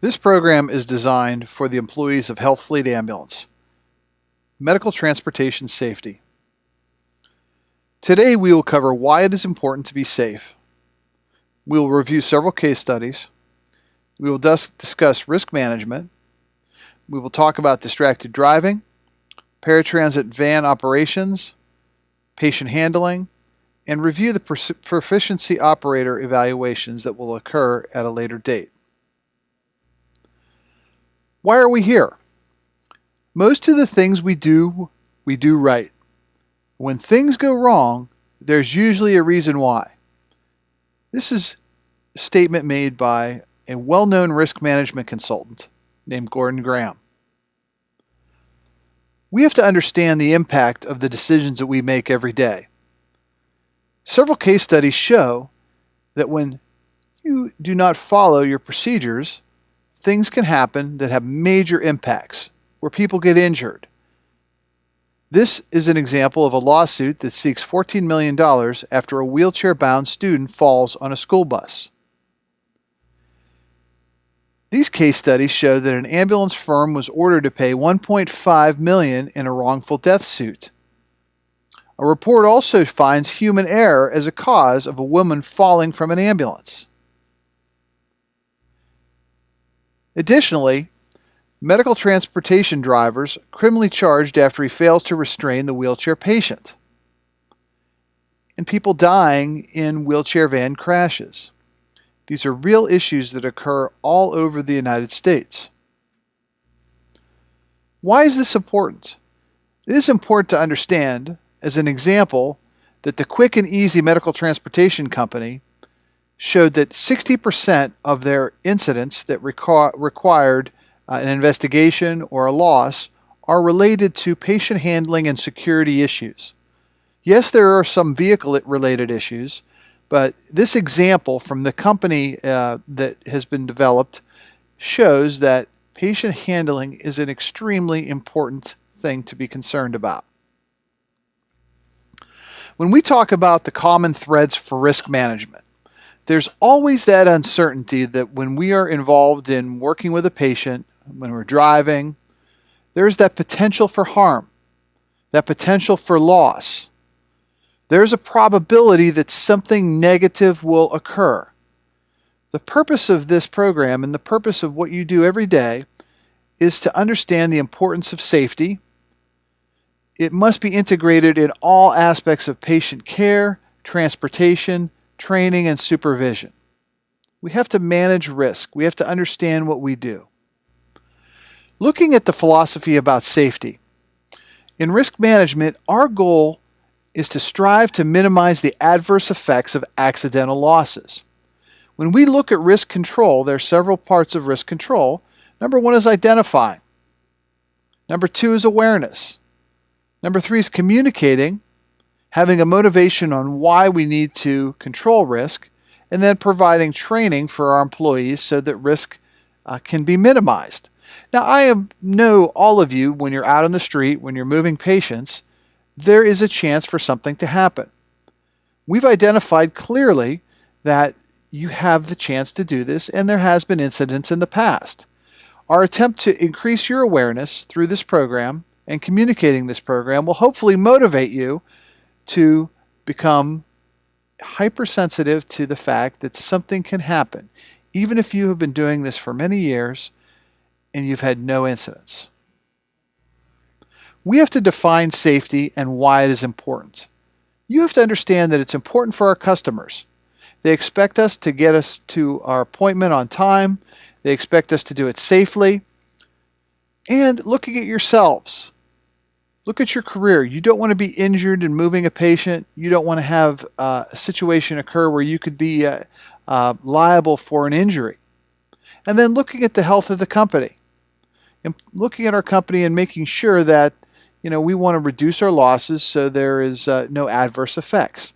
This program is designed for the employees of Healthfleet Ambulance, medical transportation safety. Today we will cover why it is important to be safe. We will review several case studies. We will discuss risk management. We will talk about distracted driving, Paratransit Van Operations, patient handling, and review the proficiency operator evaluations that will occur at a later date. Why are we here? Most of the things we do right. When things go wrong, there's usually a reason why. This is a statement made by a well-known risk management consultant named Gordon Graham. We have to understand the impact of the decisions that we make every day. Several case studies show that when you do not follow your procedures, things can happen that have major impacts, where people get injured. This is an example of a lawsuit that seeks $14 million after a wheelchair-bound student falls on a school bus. These case studies show that an ambulance firm was ordered to pay $1.5 million in a wrongful death suit. A report also finds human error as a cause of a woman falling from an ambulance. Additionally, medical transportation drivers criminally charged after he fails to restrain the wheelchair patient, and people dying in wheelchair van crashes. These are real issues that occur all over the United States. Why is this important? It is important to understand, as an example, that the Quick and Easy Medical Transportation Company showed that 60% of their incidents that required an investigation or a loss are related to patient handling and security issues. Yes, there are some vehicle-related issues, but this example from the company that has been developed shows that patient handling is an extremely important thing to be concerned about. When we talk about the common threads for risk management, there's always that uncertainty that when we are involved in working with a patient, when we're driving, there's that potential for harm, that potential for loss. There's a probability that something negative will occur. The purpose of this program and the purpose of what you do every day is to understand the importance of safety. It must be integrated in all aspects of patient care, transportation, training, and supervision. We have to manage risk. We have to understand what we do. Looking at the philosophy about safety, in risk management, our goal is to strive to minimize the adverse effects of accidental losses. When we look at risk control, there are several parts of risk control. Number one is identifying. Number two is awareness. Number three is communicating, having a motivation on why we need to control risk, and then providing training for our employees so that risk can be minimized. Now, I know all of you, when you're out on the street, when you're moving patients, there is a chance for something to happen. We've identified clearly that you have the chance to do this, and there has been incidents in the past. Our attempt to increase your awareness through this program and communicating this program will hopefully motivate you to become hypersensitive to the fact that something can happen, even if you have been doing this for many years and you've had no incidents. We have to define safety and why it is important. You have to understand that it's important for our customers. They expect us to get us to our appointment on time. They expect us to do it safely. And looking at yourselves, look at your career. You don't want to be injured in moving a patient. You don't want to have a situation occur where you could be liable for an injury. And then looking at the health of the company, and looking at our company and making sure that we want to reduce our losses so there is no adverse effects.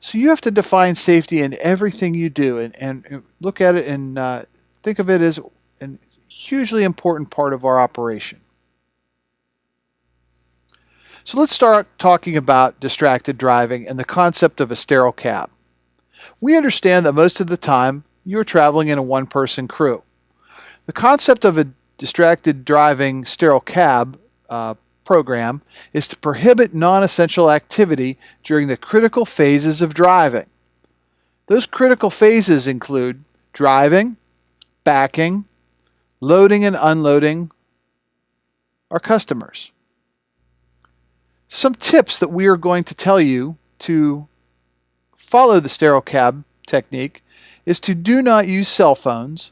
So you have to define safety in everything you do and look at it and think of it as a hugely important part of our operation. So let's start talking about distracted driving and the concept of a sterile cab. We understand that most of the time you're traveling in a one-person crew. The concept of a distracted driving sterile cab program is to prohibit non-essential activity during the critical phases of driving. Those critical phases include driving, backing, loading and unloading our customers. Some tips that we are going to tell you to follow the sterile cab technique is to do not use cell phones,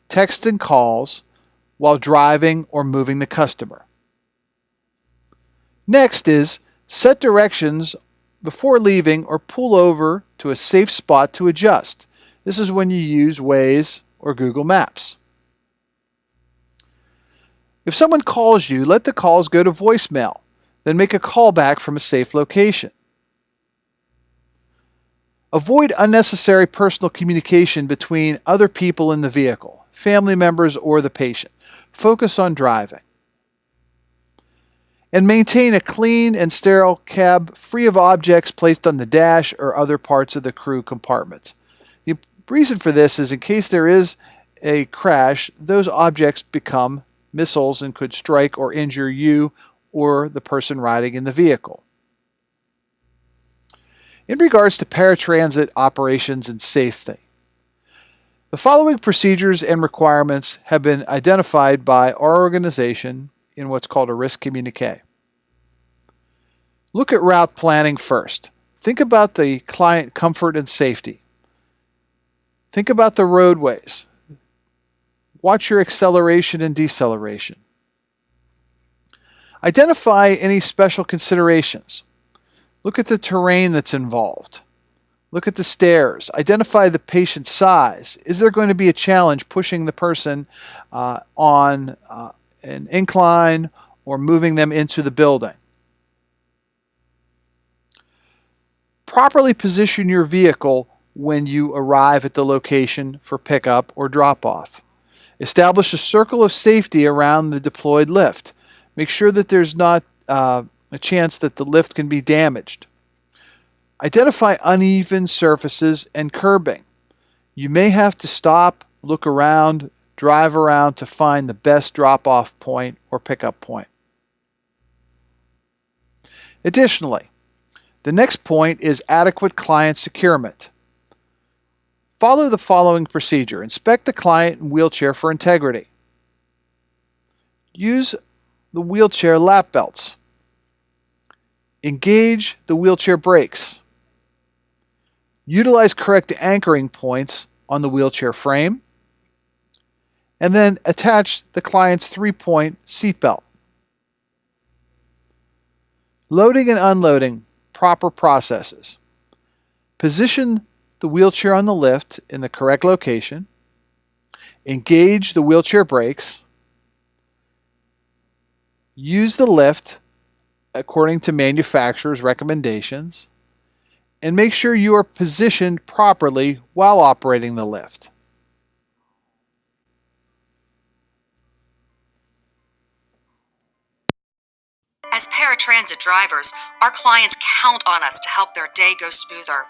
text and calls while driving or moving the customer. Next is set directions before leaving or pull over to a safe spot to adjust. This is when you use Waze or Google Maps. If someone calls you, let the calls go to voicemail, then make a call back from a safe location. Avoid unnecessary personal communication between other people in the vehicle, family members or the patient. Focus on driving. And maintain a clean and sterile cab free of objects placed on the dash or other parts of the crew compartments. The reason for this is in case there is a crash, those objects become missiles and could strike or injure you or the person riding in the vehicle. In regards to paratransit operations and safety, the following procedures and requirements have been identified by our organization in what's called a risk communique. Look at route planning first. Think about the client comfort and safety. Think about the roadways. Watch your acceleration and deceleration. Identify any special considerations. Look at the terrain that's involved. Look at the stairs. Identify the patient's size. Is there going to be a challenge pushing the person on an incline or moving them into the building? Properly position your vehicle when you arrive at the location for pickup or drop-off. Establish a circle of safety around the deployed lift. Make sure that there's not a chance that the lift can be damaged. Identify uneven surfaces and curbing. You may have to stop, look around, drive around to find the best drop-off point or pickup point. Additionally, the next point is adequate client securement. Follow the following procedure. Inspect the client and wheelchair for integrity. Use the wheelchair lap belts. Engage the wheelchair brakes. Utilize correct anchoring points on the wheelchair frame. And then attach the client's 3-point seatbelt. Loading and unloading proper processes. Position the wheelchair on the lift in the correct location. Engage the wheelchair brakes. Use the lift according to manufacturer's recommendations. And make sure you are positioned properly while operating the lift. As paratransit drivers, our clients count on us to help their day go smoother.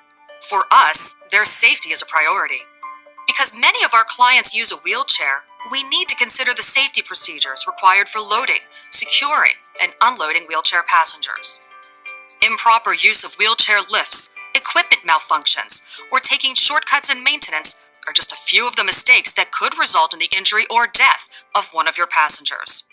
For us, their safety is a priority. Because many of our clients use a wheelchair, we need to consider the safety procedures required for loading, securing, and unloading wheelchair passengers. Improper use of wheelchair lifts, equipment malfunctions, or taking shortcuts in maintenance are just a few of the mistakes that could result in the injury or death of one of your passengers.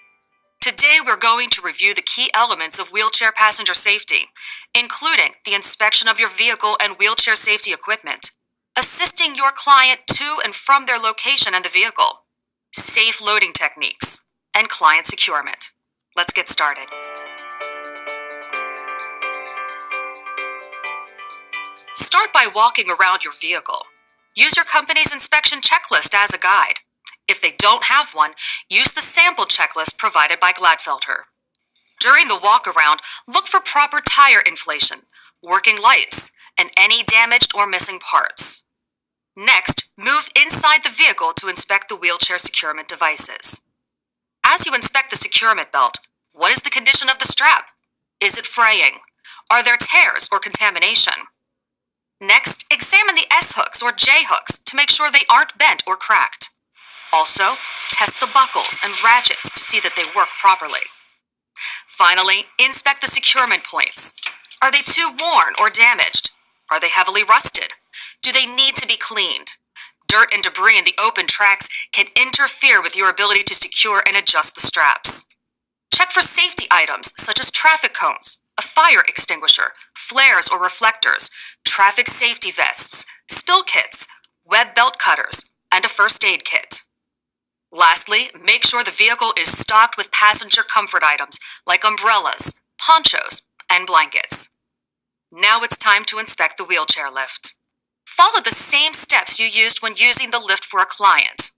Today, we're going to review the key elements of wheelchair passenger safety, including the inspection of your vehicle and wheelchair safety equipment, assisting your client to and from their location in the vehicle, safe loading techniques, and client securement. Let's get started. Start by walking around your vehicle. Use your company's inspection checklist as a guide. If they don't have one, use the sample checklist provided by Gladfelter. During the walk-around, look for proper tire inflation, working lights, and any damaged or missing parts. Next, move inside the vehicle to inspect the wheelchair securement devices. As you inspect the securement belt, what is the condition of the strap? Is it fraying? Are there tears or contamination? Next, examine the S-hooks or J-hooks to make sure they aren't bent or cracked. Also, test the buckles and ratchets to see that they work properly. Finally, inspect the securement points. Are they too worn or damaged? Are they heavily rusted? Do they need to be cleaned? Dirt and debris in the open tracks can interfere with your ability to secure and adjust the straps. Check for safety items such as traffic cones, a fire extinguisher, flares or reflectors, traffic safety vests, spill kits, web belt cutters, and a first aid kit. Lastly, make sure the vehicle is stocked with passenger comfort items like umbrellas, ponchos, and blankets. Now it's time to inspect the wheelchair lift. Follow the same steps you used when using the lift for a client.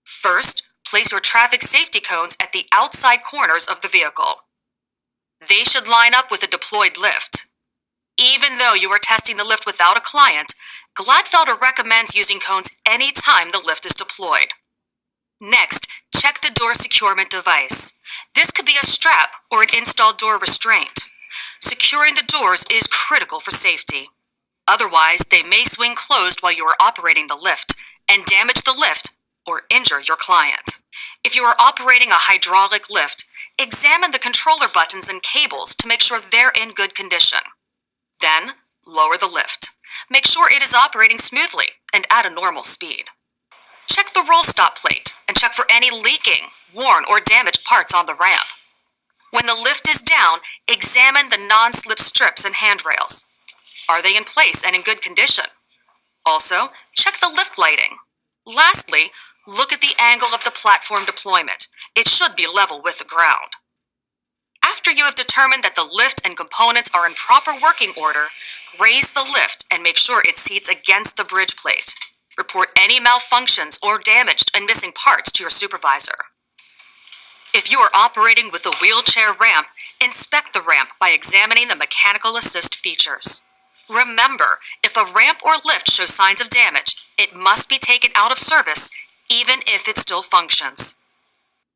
First, place your traffic safety cones at the outside corners of the vehicle. They should line up with a deployed lift. Even though you are testing the lift without a client, Gladfelder recommends using cones anytime the lift is deployed. Next, check the door securement device. This could be a strap or an installed door restraint. Securing the doors is critical for safety. Otherwise, they may swing closed while you are operating the lift and damage the lift or injure your client. If you are operating a hydraulic lift, examine the controller buttons and cables to make sure they're in good condition. Then, lower the lift. Make sure it is operating smoothly and at a normal speed. Check the roll stop plate and check for any leaking, worn, or damaged parts on the ramp. When the lift is down, examine the non-slip strips and handrails. Are they in place and in good condition? Also, check the lift lighting. Lastly, look at the angle of the platform deployment. It should be level with the ground. After you have determined that the lift and components are in proper working order, raise the lift and make sure it seats against the bridge plate. Report any malfunctions or damaged and missing parts to your supervisor. If you are operating with a wheelchair ramp, inspect the ramp by examining the mechanical assist features. Remember, if a ramp or lift shows signs of damage, it must be taken out of service, even if it still functions.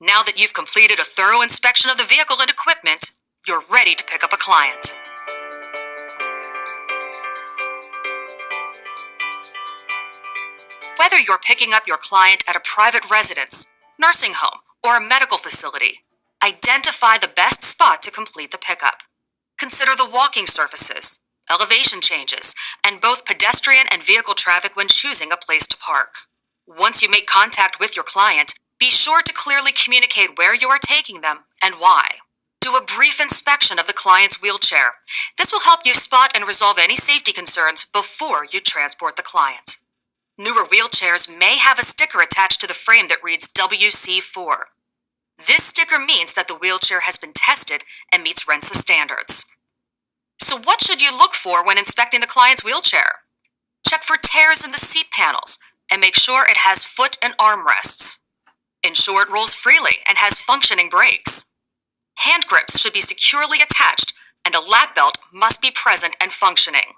Now that you've completed a thorough inspection of the vehicle and equipment, you're ready to pick up a client. Whether you're picking up your client at a private residence, nursing home, or a medical facility, identify the best spot to complete the pickup. Consider the walking surfaces, elevation changes, and both pedestrian and vehicle traffic when choosing a place to park. Once you make contact with your client, be sure to clearly communicate where you are taking them and why. Do a brief inspection of the client's wheelchair. This will help you spot and resolve any safety concerns before you transport the client. Newer wheelchairs may have a sticker attached to the frame that reads WC4. This sticker means that the wheelchair has been tested and meets RENSA standards. So what should you look for when inspecting the client's wheelchair? Check for tears in the seat panels and make sure it has foot and arm rests. Ensure it rolls freely and has functioning brakes. Hand grips should be securely attached and a lap belt must be present and functioning.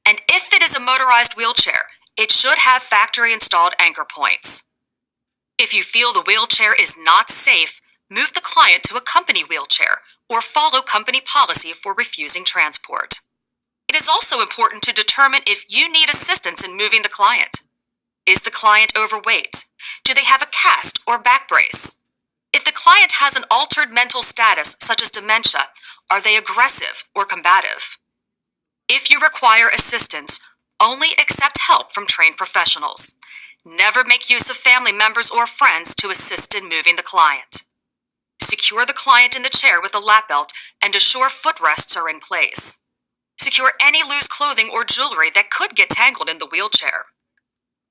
And if it is a motorized wheelchair, it should have factory-installed anchor points. If you feel the wheelchair is not safe, move the client to a company wheelchair or follow company policy for refusing transport. It is also important to determine if you need assistance in moving the client. Is the client overweight? Do they have a cast or back brace? If the client has an altered mental status such as dementia, are they aggressive or combative? If you require assistance, only accept help from trained professionals. Never make use of family members or friends to assist in moving the client. Secure the client in the chair with a lap belt and assure footrests are in place. Secure any loose clothing or jewelry that could get tangled in the wheelchair.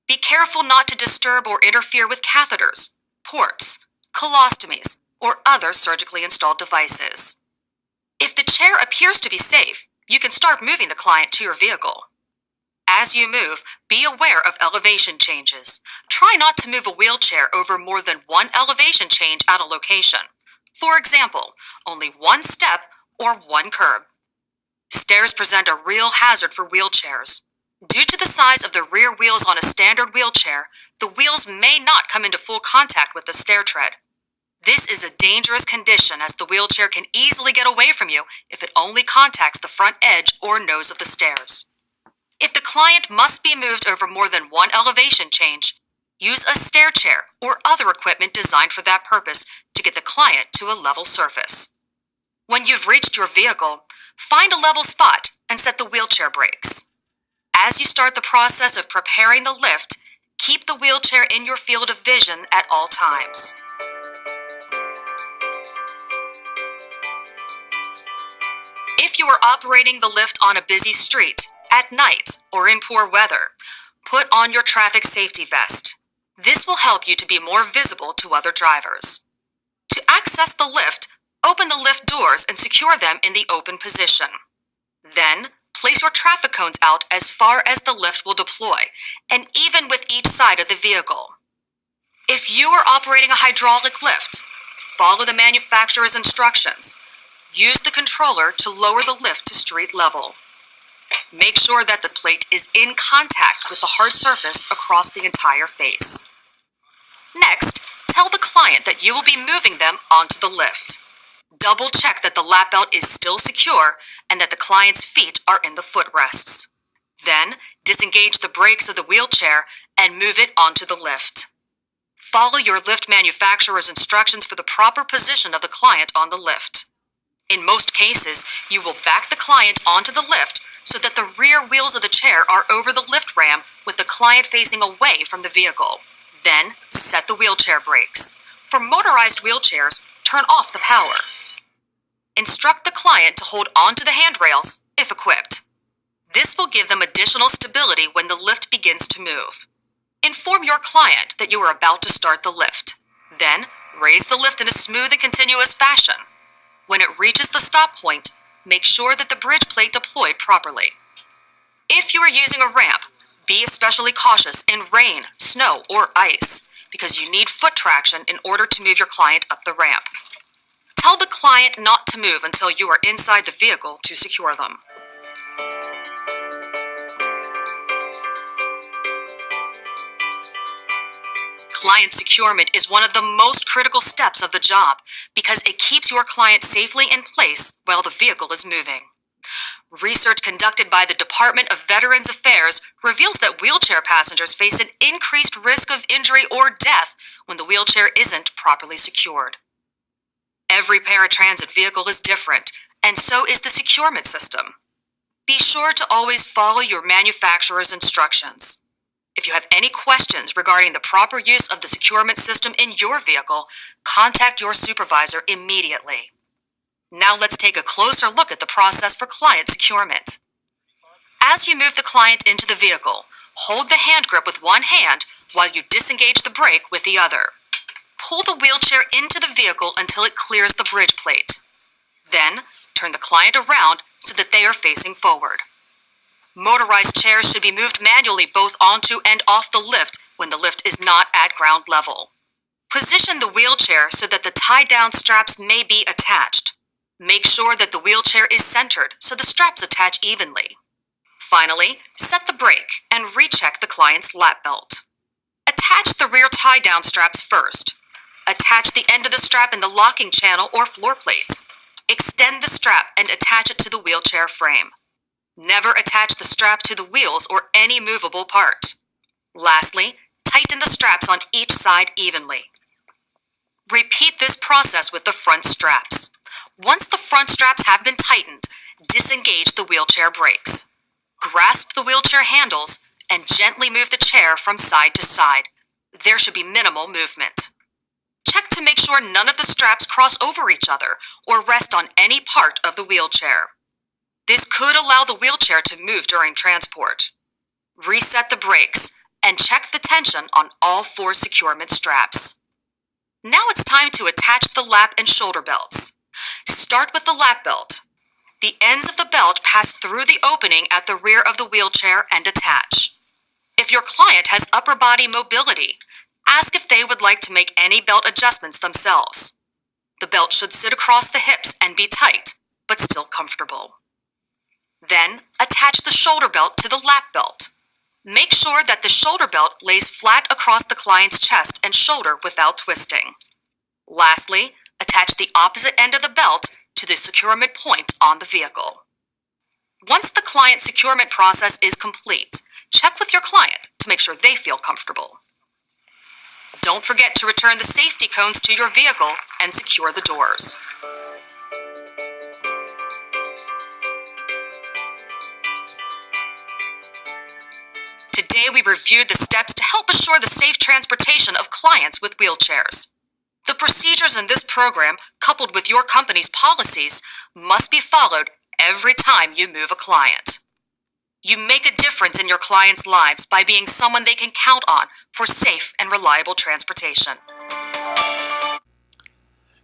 Be careful not to disturb or interfere with catheters, ports, colostomies, or other surgically installed devices. If the chair appears to be safe, you can start moving the client to your vehicle. As you move, be aware of elevation changes. Try not to move a wheelchair over more than one elevation change at a location. For example, only one step or one curb. Stairs present a real hazard for wheelchairs. Due to the size of the rear wheels on a standard wheelchair, the wheels may not come into full contact with the stair tread. This is a dangerous condition as the wheelchair can easily get away from you if it only contacts the front edge or nose of the stairs. If the client must be moved over more than one elevation change, Use a stair chair or other equipment designed for that purpose to get the client to a level surface. When you've reached your vehicle, find a level spot and set the wheelchair brakes. As you start the process of preparing the lift, keep the wheelchair in your field of vision at all times. If you are operating the lift on a busy street, at night, or in poor weather, put on your traffic safety vest. This will help you to be more visible to other drivers. To access the lift, open the lift doors and secure them in the open position. Then, place your traffic cones out as far as the lift will deploy, and even with each side of the vehicle. If you are operating a hydraulic lift, follow the manufacturer's instructions. Use the controller to lower the lift to street level. Make sure that the plate is in contact with the hard surface across the entire face. Next, tell the client that you will be moving them onto the lift. Double check that the lap belt is still secure and that the client's feet are in the footrests. Then, disengage the brakes of the wheelchair and move it onto the lift. Follow your lift manufacturer's instructions for the proper position of the client on the lift. In most cases, you will back the client onto the lift so that the rear wheels of the chair are over the lift ram with the client facing away from the vehicle. Then, set the wheelchair brakes. For motorized wheelchairs, turn off the power. Instruct the client to hold onto the handrails, if equipped. This will give them additional stability when the lift begins to move. Inform your client that you are about to start the lift. Then, raise the lift in a smooth and continuous fashion. When it reaches the stop point, make sure that the bridge plate deployed properly. If you are using a ramp, be especially cautious in rain, snow, or ice, because you need foot traction in order to move your client up the ramp. Tell the client not to move until you are inside the vehicle to secure them. Client securement is one of the most critical steps of the job because it keeps your client safely in place while the vehicle is moving. Research conducted by the Department of Veterans Affairs reveals that wheelchair passengers face an increased risk of injury or death when the wheelchair isn't properly secured. Every paratransit vehicle is different, and so is the securement system. Be sure to always follow your manufacturer's instructions. If you have any questions regarding the proper use of the securement system in your vehicle, contact your supervisor immediately. Now let's take a closer look at the process for client securement. As you move the client into the vehicle, hold the hand grip with one hand while you disengage the brake with the other. Pull the wheelchair into the vehicle until it clears the bridge plate. Then, turn the client around so that they are facing forward. Motorized chairs should be moved manually both onto and off the lift when the lift is not at ground level. Position the wheelchair so that the tie-down straps may be attached. Make sure that the wheelchair is centered so the straps attach evenly. Finally, set the brake and recheck the client's lap belt. Attach the rear tie-down straps first. Attach the end of the strap in the locking channel or floor plates. Extend the strap and attach it to the wheelchair frame. Never attach the strap to the wheels or any movable part. Lastly, tighten the straps on each side evenly. Repeat this process with the front straps. Once the front straps have been tightened, disengage the wheelchair brakes. Grasp the wheelchair handles and gently move the chair from side to side. There should be minimal movement. Check to make sure none of the straps cross over each other or rest on any part of the wheelchair. This could allow the wheelchair to move during transport. Reset the brakes and check the tension on all 4 securement straps. Now it's time to attach the lap and shoulder belts. Start with the lap belt. The ends of the belt pass through the opening at the rear of the wheelchair and attach. If your client has upper body mobility, ask if they would like to make any belt adjustments themselves. The belt should sit across the hips and be tight, but still comfortable. Then, attach the shoulder belt to the lap belt. Make sure that the shoulder belt lays flat across the client's chest and shoulder without twisting. Lastly, attach the opposite end of the belt to the securement point on the vehicle. Once the client securement process is complete, check with your client to make sure they feel comfortable. Don't forget to return the safety cones to your vehicle and secure the doors. Today we reviewed the steps to help assure the safe transportation of clients with wheelchairs. The procedures in this program, coupled with your company's policies, must be followed every time you move a client. You make a difference in your clients' lives by being someone they can count on for safe and reliable transportation.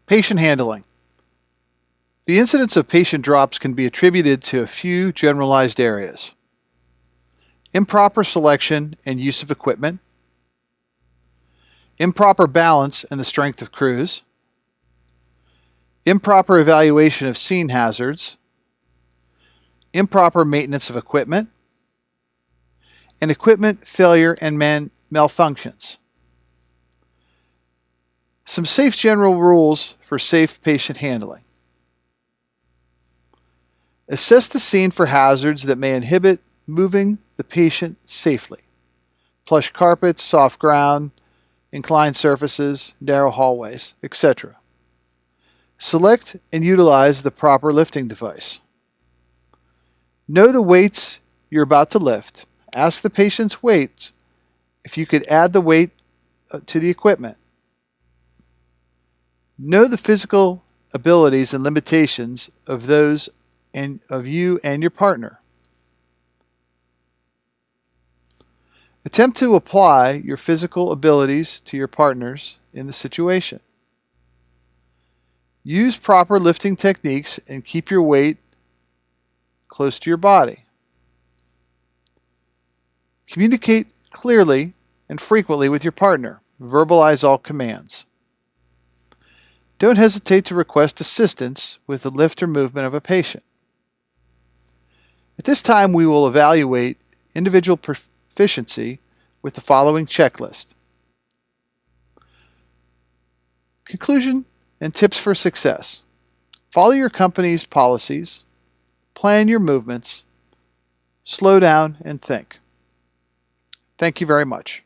Patient handling. The incidence of patient drops can be attributed to a few generalized areas: improper selection and use of equipment, improper balance and the strength of crews, improper evaluation of scene hazards, improper maintenance of equipment, and equipment failure and malfunctions. Some safe general rules for safe patient handling. Assess the scene for hazards that may inhibit moving the patient safely: plush carpets, soft ground, inclined surfaces, narrow hallways, etc. Select and utilize the proper lifting device. Know the weights you're about to lift. Ask the patient's weight if you could add the weight to the equipment. Know the physical abilities and limitations of those of you and your partner. Attempt to apply your physical abilities to your partners in the situation. Use proper lifting techniques and keep your weight close to your body. Communicate clearly and frequently with your partner. Verbalize all commands. Don't hesitate to request assistance with the lift or movement of a patient. At this time, we will evaluate individual proficiency with the following checklist: conclusion and tips for success. Follow your company's policies. Plan your movements. Slow down and think. Thank you very much.